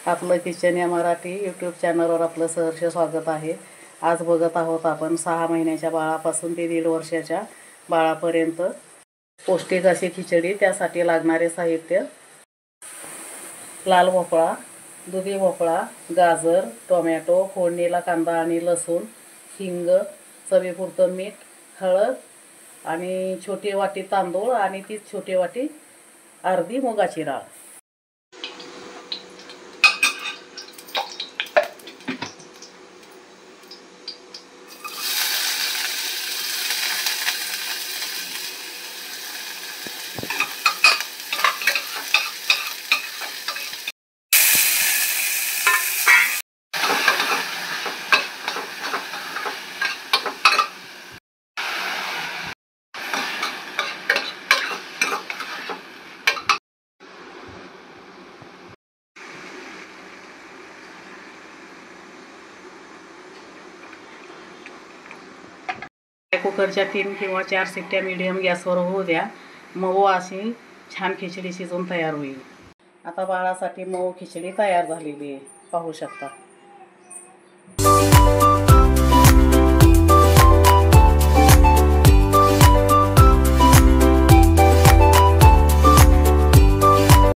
आपलं किचन या मराठी यूट्यूब चॅनलवर आपलं सहर्ष स्वागत आहे। आज बघत आहोत आपण 6 महिन्याच्या बाळापासून ते 1.5 वर्षाच्या बाळापर्यंत पौष्टिक अशी खिचडी। त्यासाठी लागणारे साहित्य: लाल भोपळा, दुधी भोपळा, गाजर, टोमॅटो, फोडणीला कांदा आणि लसूण, हिंग, चवीपुरतं मीठ, हळद आणि छोटी वाटी तांदूळ आणि ती छोटी वाटी अर्धी मुगाची डाळ। कुकरच्या 3 किंवा 4 शिट्ट्या मीडियम गॅसवर होऊ द्या। मऊ अशी छान खिचडी शिजून तयार होईल। आता बाळासाठी मऊ खिचडी तयार झालेली आहे, पाहू शकता।